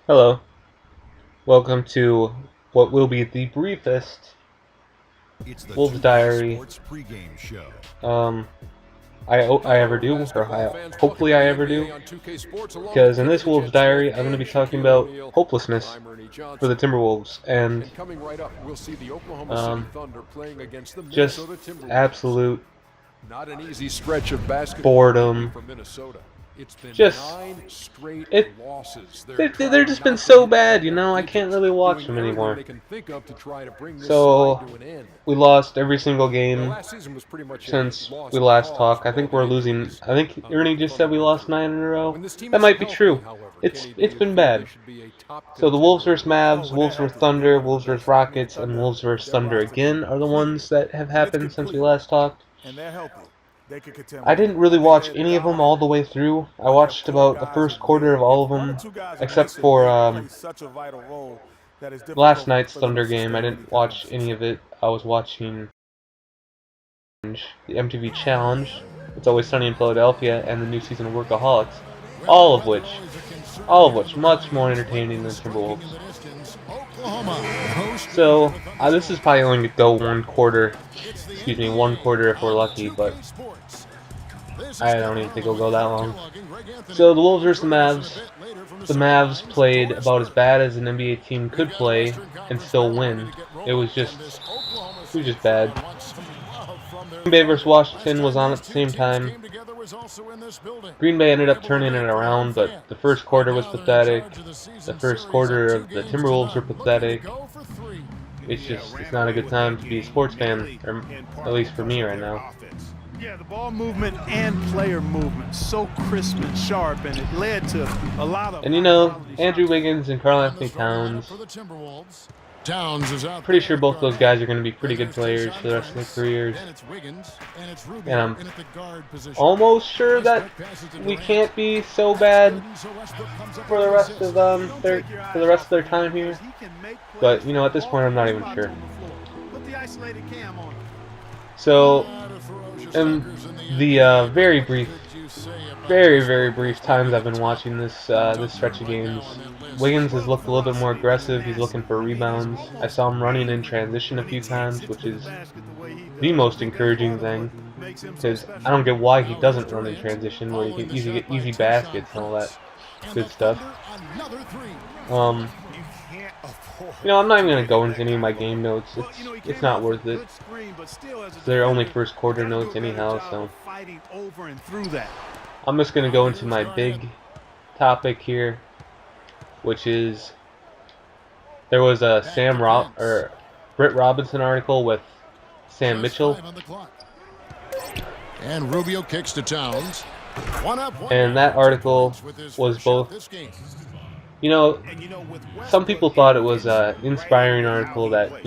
Hello, welcome to what will be the briefest It's the Wolves 2K Diary Sports pregame show. um, I ever do, or hopefully I ever do, because in this Wolves Diary I'm going to be talking about hopelessness for the Timberwolves and um, just absolute Not an easy stretch of basketball boredom. for Minnesota. It's been Just nine straight it losses. They're they're trying just been not to so hit bad, double I can't digits, really watch doing them everything anymore. they can think of to try to bring this side So to an end. we lost every single Well, game last season was pretty much a since we lost last cause talked. with I all think we're the losing. injuries I think on Ernie the just said we lost fundamentals. 9 in a row. When this team That is might be healthy, true. however, It's Kenny, do it's you been feel they bad. should be a top So the Wolves contender in versus the West? Mavs, Wolves versus Thunder, Wolves versus Rockets, and Wolves versus Thunder again are the ones that have happened since we last talked. And they're healthy. They could contend I with didn't anyone. really I think watch they're any of them dominant, all the way through. I but they're watched core about the guys first who quarter lead. of all If of one or them, two guys are except missing, for they play such a vital role that it's last difficult night's for them Thunder to game. I sustain any didn't kind of watch any success. of it. I was watching the MTV Challenge, It's Always Sunny in Philadelphia, and the new season of Workaholics, all of which much more entertaining than Timberwolves. So this is probably only going to go one quarter, one quarter if we're lucky, but I don't even think it'll go that long. So the Wolves versus the Mavs. The Mavs played about as bad as an NBA team could play and still win. It was just bad. Green Bay vs. Washington was on at the same time. Green Bay ended up turning it around, but the first quarter was pathetic. The first quarter of the Timberwolves were pathetic. It's not a good time to be a sports fan, or at least for me right now. Yeah, the ball movement and player movement so crisp and sharp, and it led to a lot of And Andrew shots. Wiggins and Karl Anthony Towns. Pretty sure both those guys are going to be pretty good players for the rest of their careers. And I'm almost sure that we can't be so bad for the rest of their time here. But at this point, I'm not even sure. So, in the very brief times I've been watching this stretch of games, Wiggins has looked a little bit more aggressive. He's looking for rebounds. I saw him running in transition a few times, which is the most encouraging thing. Because I don't get why he doesn't run in transition, where he can get easy baskets and all that good stuff. I'm not even gonna go into any of my game notes. It's not worth it. They're only first quarter notes anyhow, so I'm just gonna go into my big topic here, which is there was a Britt Robinson article with Sam Mitchell. And Rubio kicks to Towns. And that article was both, some people thought it was an inspiring article that,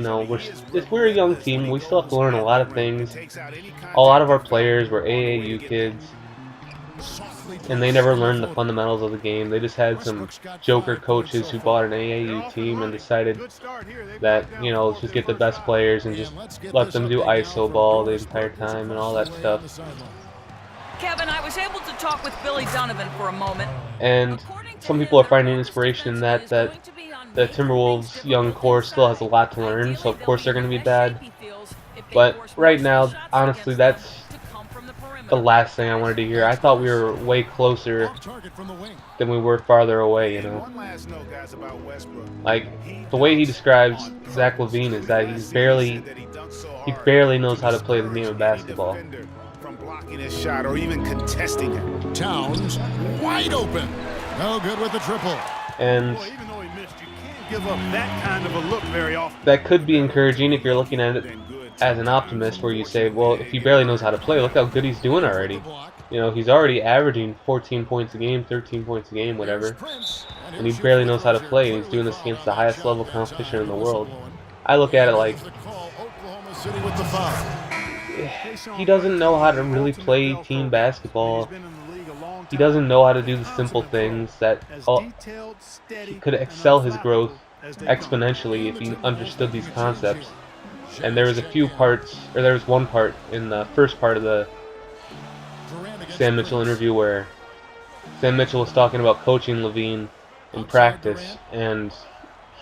we're a young team, we still have to learn a lot of things. A lot of our players were AAU kids, and they never learned the fundamentals of the game. They just had some joker coaches who bought an AAU team and decided that, let's just get the best players and just let them do ISO ball the entire time and all that stuff. Kevin, I was able to talk with Billy Donovan for a moment. And some people are finding inspiration in that the Timberwolves' young core still has a lot to learn, so of course they're going to be bad. But right now, honestly, that's the last thing I wanted to hear. I thought we were way closer than we were farther away, Like, the way he describes Zach LaVine is that he barely knows how to play the game of basketball. His shot or even contesting it. Towns wide open. No good with the triple. And Even though he missed, you can't give up that kind of a look very often. that could be encouraging if you're looking at it as an optimist, where you say, well, if he barely knows how to play, look how good he's doing already. He's already averaging 14 points a game, 13 points a game, whatever. And he barely knows how to play, and he's doing this against the highest level competition in the world. I look at it like he doesn't know how to really play team basketball. He doesn't know how to do the simple things that he could excel his growth exponentially if he understood these concepts. And there was one part in the first part of the Sam Mitchell interview where Sam Mitchell was talking about coaching LaVine, in practice, and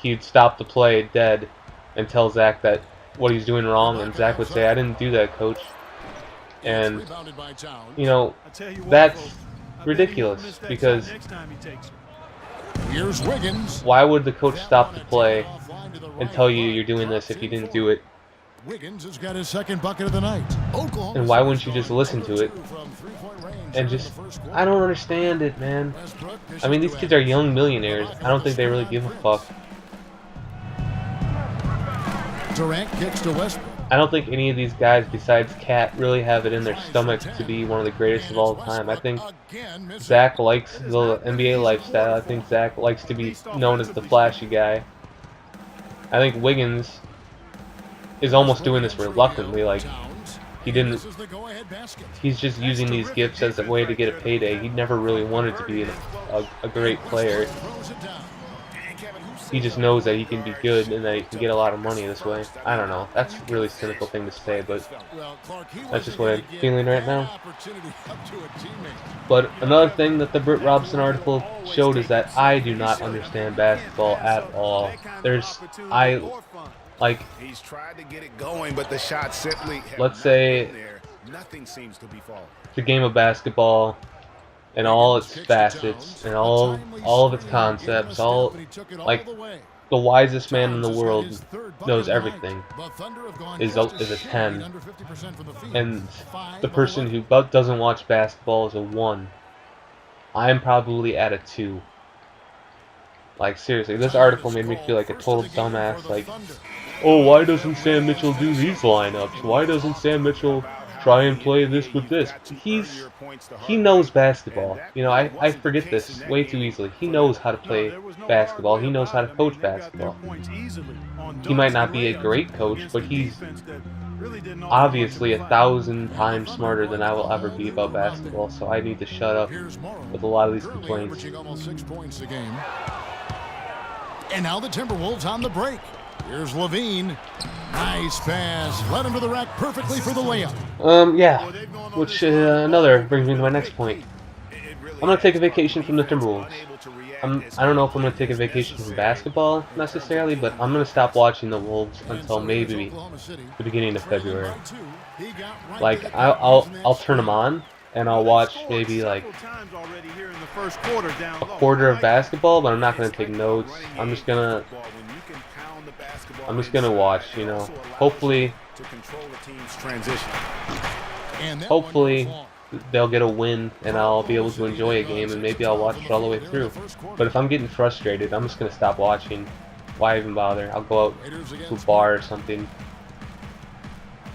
he'd stop the play dead and tell Zach that what he's doing wrong, and Zach would say, "I didn't do that, coach." And you know, that's ridiculous, because Here's Wiggins. why would the coach stop the play and tell you you're doing this if you didn't do it? Wiggins has got his second bucket of the night. Oklahoma And why wouldn't you just listen to it? And just, I don't understand it, man. I mean, these kids are young millionaires. I don't think they really give a fuck. Durant kicks to Westbrook. I don't think any of these guys besides Cat really have it in their stomach to be one of the greatest of all time. I think Zach likes the NBA lifestyle. I think Zach likes to be known as the flashy guy. I think Wiggins is almost doing this reluctantly. Like, he's just using these gifts as a way to get a payday. He never really wanted to be a great player. He just knows that he can be good and that he can get a lot of money this way. I don't know. That's a really cynical thing to say, but that's just what I'm feeling right now. But another thing that the Britt Robson article showed is that I do not understand basketball at all. He's tried to get it going, but the shot simply let's say nothing seems to be falling. the game of basketball and all its facets and all of its concepts, like the wisest man in the world knows everything is a 10, and the person who doesn't watch basketball is a 1. I'm probably at a 2. Like, seriously, this article made me feel like a total dumbass. Like, oh, why doesn't Sam Mitchell do these lineups? Why doesn't Sam Mitchell try and play this with this? He knows basketball. You know, I forget this way too easily. He knows how to play basketball. He knows how to coach basketball. He might not be a great coach, but he's obviously 1,000 times smarter than I will ever be about basketball, so I need to shut up with a lot of these complaints. Almost 6 points a game. And now the Timberwolves on the break. Here's Levine. Nice pass. Led him to the rack perfectly for the layup. Yeah. Which another brings me to my next point. I'm gonna take a vacation from the Timberwolves. I don't know if I'm gonna take a vacation from basketball necessarily, but I'm gonna stop watching the Wolves until maybe the beginning of February. Like, I'll turn them on and I'll watch maybe like a quarter of basketball, but I'm not gonna take notes. I'm just gonna watch, you know. Hopefully they'll get a win and I'll be able to enjoy a game, and maybe I'll watch it all the way through. But if I'm getting frustrated, I'm just gonna stop watching. Why even bother? I'll go out to a bar or something,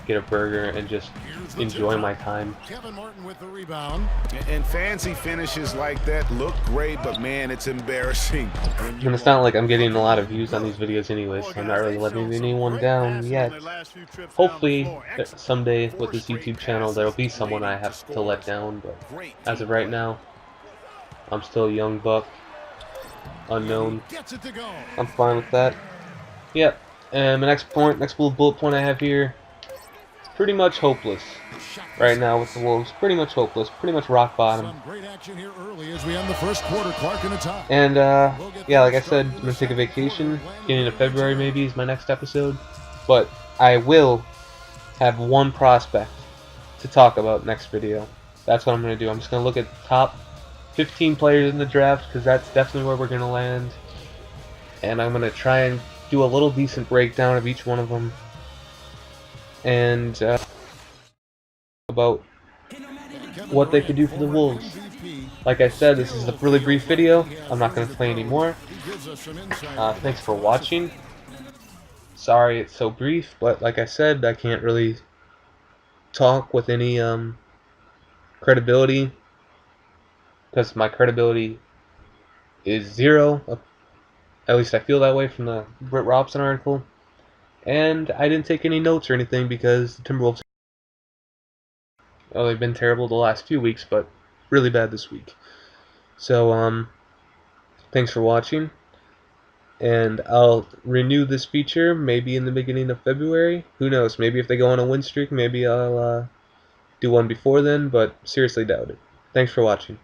get a burger, and just enjoy my time. Kevin Martin with the rebound. And fancy finishes like that look great, but man, it's embarrassing. And it's not like I'm getting a lot of views on these videos anyways, so I'm not really letting anyone down yet. Hopefully, someday with this YouTube channel, there'll be someone I have to let down, but as of right now, I'm still a young buck, unknown. I'm fine with that. Yep, and my next little bullet point I have here, pretty much hopeless right now with the Wolves. Pretty much hopeless. Pretty much rock bottom. And yeah, like I said, I'm gonna take a vacation. Beginning of February maybe is my next episode. But I will have one prospect to talk about next video. That's what I'm gonna do. I'm just gonna look at the top 15 players in the draft, because that's definitely where we're gonna land. And I'm gonna try and do a little decent breakdown of each one of them. And about what they could do for the Wolves. Like I said, this is a really brief video. I'm not going to play anymore. Thanks for watching. Sorry it's so brief, but like I said, I can't really talk with any credibility, because my credibility is 0. At least I feel that way from the Britt Robson article. And I didn't take any notes or anything because the Timberwolves, well, they've been terrible the last few weeks, but really bad this week. So, thanks for watching. And I'll renew this feature maybe in the beginning of February. Who knows? Maybe if they go on a win streak, maybe I'll do one before then, but seriously doubt it. Thanks for watching.